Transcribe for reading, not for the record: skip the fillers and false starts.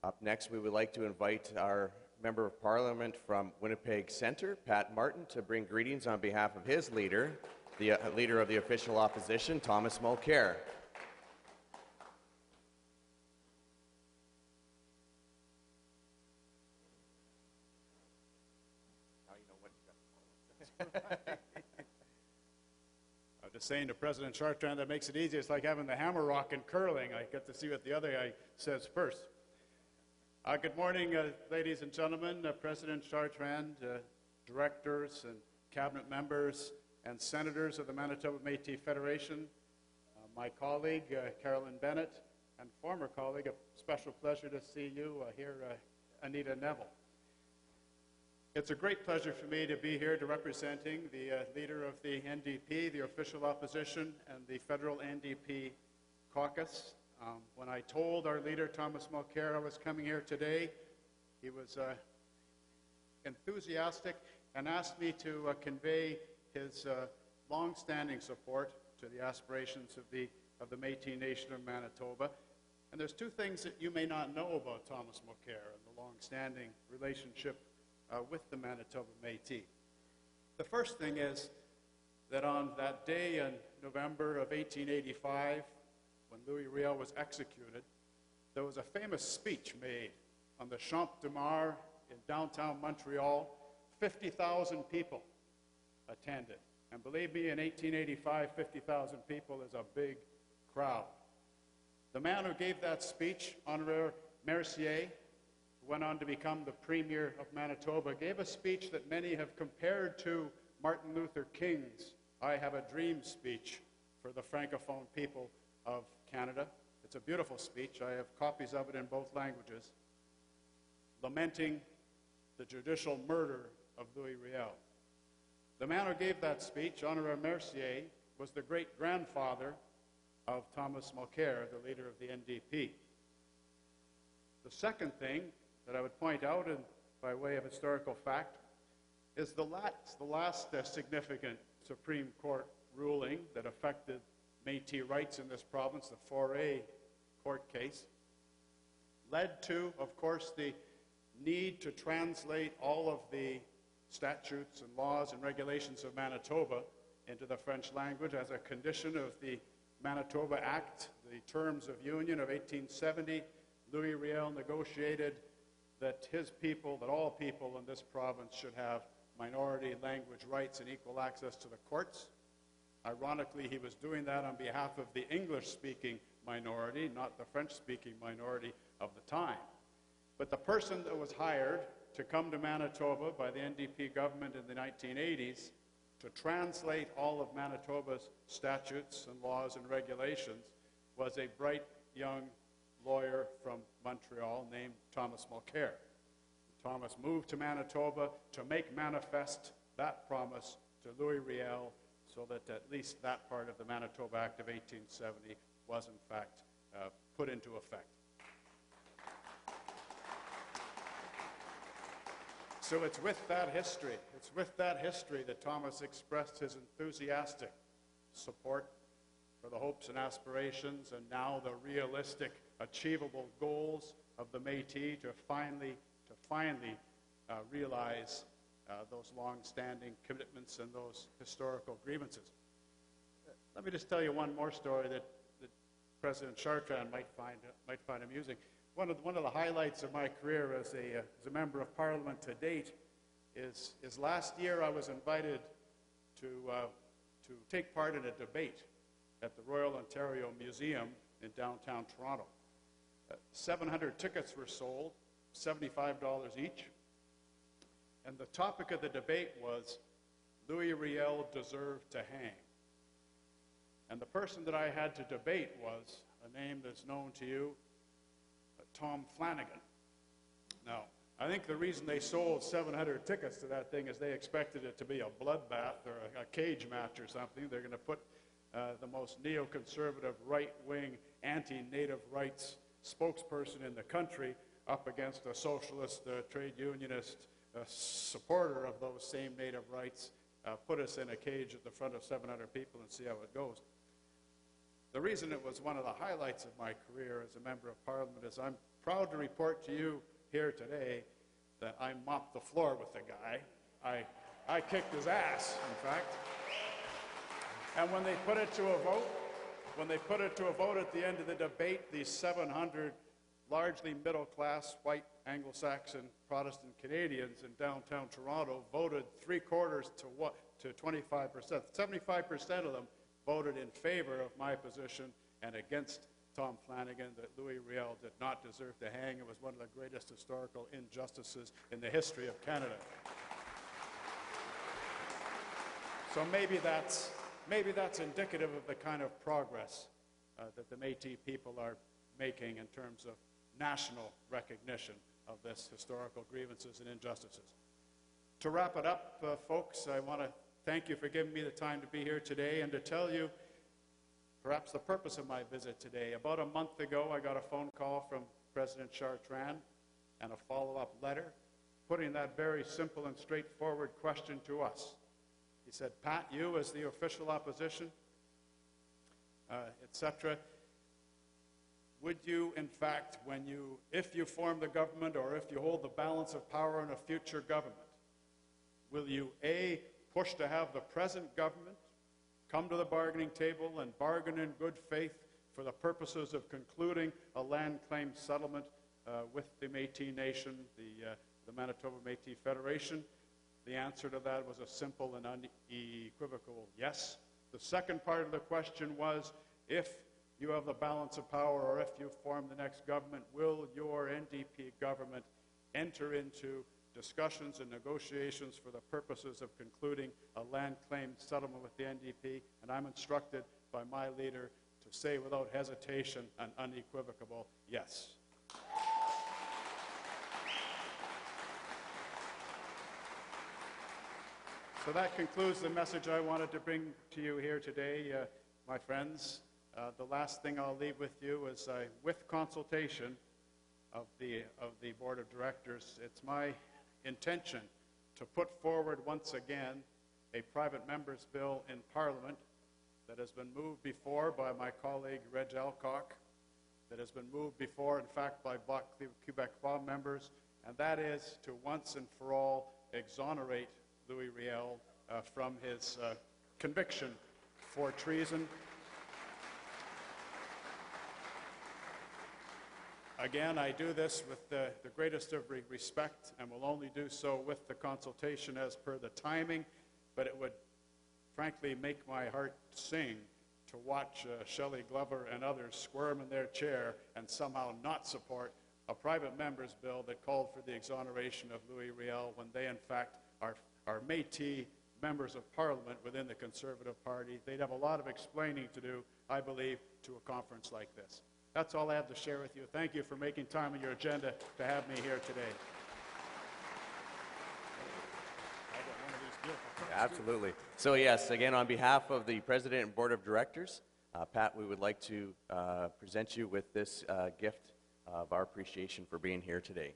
Up next, we would like to invite our Member of Parliament from Winnipeg Centre, Pat Martin, to bring greetings on behalf of his leader, the Leader of the Official Opposition, Thomas Mulcair. I'm just saying to President Chartrand, that makes it easy. It's like having the hammer rock in curling. I get to see what the other guy says first. Good morning, ladies and gentlemen, President Chartrand, directors and cabinet members and senators of the Manitoba Métis Federation, my colleague, Carolyn Bennett, and former colleague, a special pleasure to see you here, Anita Neville. It's a great pleasure for me to be here representing the leader of the NDP, the official opposition, and the federal NDP caucus. When I told our leader, Thomas Mulcair, I was coming here today, he was enthusiastic and asked me to convey his long-standing support to the aspirations of the Métis Nation of Manitoba. And there's two things that you may not know about Thomas Mulcair and the long-standing relationship with the Manitoba Métis. The first thing is that on that day in November of 1885, when Louis Riel was executed, there was a famous speech made on the Champ de Mars in downtown Montreal. 50,000 people attended. And believe me, in 1885, 50,000 people is a big crowd. The man who gave that speech, Honoré Mercier, went on to become the Premier of Manitoba, gave a speech that many have compared to Martin Luther King's I Have a Dream speech for the Francophone people of Canada. It's a beautiful speech. I have copies of it in both languages, lamenting the judicial murder of Louis Riel. The man who gave that speech, Honoré Mercier, was the great-grandfather of Thomas Mulcair, the leader of the NDP. The second thing that I would point out, and by way of historical fact, is the last significant Supreme Court ruling that affected Métis rights in this province, the 4A court case, led to, of course, the need to translate all of the statutes and laws and regulations of Manitoba into the French language as a condition of the Manitoba Act, the Terms of Union of 1870. Louis Riel negotiated that his people, that all people in this province should have minority language rights and equal access to the courts. Ironically, he was doing that on behalf of the English-speaking minority, not the French-speaking minority of the time. But the person that was hired to come to Manitoba by the NDP government in the 1980s to translate all of Manitoba's statutes and laws and regulations was a bright young lawyer from Montreal named Thomas Mulcair. Thomas moved to Manitoba to make manifest that promise to Louis Riel so that at least that part of the Manitoba Act of 1870 was in fact put into effect. So it's with that history that Thomas expressed his enthusiastic support for the hopes and aspirations and now the realistic, achievable goals of the Métis to finally realize those long-standing commitments and those historical grievances. Let me just tell you one more story that President Chartrand might find amusing. One of the highlights of my career as a member of Parliament to date is last year I was invited to take part in a debate at the Royal Ontario Museum in downtown Toronto. 700 tickets were sold, $75 each, and the topic of the debate was Louis Riel deserved to hang. And the person that I had to debate was a name that's known to you, Tom Flanagan. Now, I think the reason they sold 700 tickets to that thing is they expected it to be a bloodbath or a cage match or something. They're going to put the most neoconservative, right-wing, anti-native rights spokesperson in the country up against a socialist, trade unionist supporter of those same native rights, put us in a cage at the front of 700 people and see how it goes. The reason it was one of the highlights of my career as a member of Parliament is I'm proud to report to you here today that I mopped the floor with the guy. I kicked his ass, in fact. And when they put it to a vote, at the end of the debate, these 700 largely middle-class, white, Anglo-Saxon, Protestant Canadians in downtown Toronto voted 3/4 to 25%. 75% of them voted in favor of my position and against Tom Flanagan, that Louis Riel did not deserve to hang. It was one of the greatest historical injustices in the history of Canada. So maybe that's indicative of the kind of progress that the Métis people are making in terms of national recognition of this historical grievances and injustices. To wrap it up, folks, I want to thank you for giving me the time to be here today and to tell you perhaps the purpose of my visit today. About a month ago, I got a phone call from President Chartrand and a follow-up letter putting that very simple and straightforward question to us. He said, Pat, you as the official opposition, etc., would you, in fact, if you form the government or if you hold the balance of power in a future government, will you, A, push to have the present government come to the bargaining table and bargain in good faith for the purposes of concluding a land claim settlement with the Métis Nation, the Manitoba Métis Federation? The answer to that was a simple and unequivocal yes. The second part of the question was, if you have the balance of power or if you form the next government, will your NDP government enter into discussions and negotiations for the purposes of concluding a land claim settlement with the NDP? And I'm instructed by my leader to say without hesitation an unequivocal yes. So that concludes the message I wanted to bring to you here today, my friends. The last thing I'll leave with you is, with consultation of the Board of Directors, it's my intention to put forward once again a private member's bill in Parliament that has been moved before by my colleague Reg Alcock, that has been moved before, in fact, by Bloc Québécois members, and that is to once and for all exonerate Louis Riel from his conviction for treason. Again, I do this with the greatest of respect and will only do so with the consultation as per the timing, but it would frankly make my heart sing to watch Shelley Glover and others squirm in their chair and somehow not support a private member's bill that called for the exoneration of Louis Riel when they in fact are Métis members of Parliament within the Conservative Party. They'd have a lot of explaining to do, I believe, to a conference like this. That's all I have to share with you. Thank you for making time on your agenda to have me here today. Absolutely. So yes, again, on behalf of the President and Board of Directors, Pat, we would like to present you with this gift of our appreciation for being here today.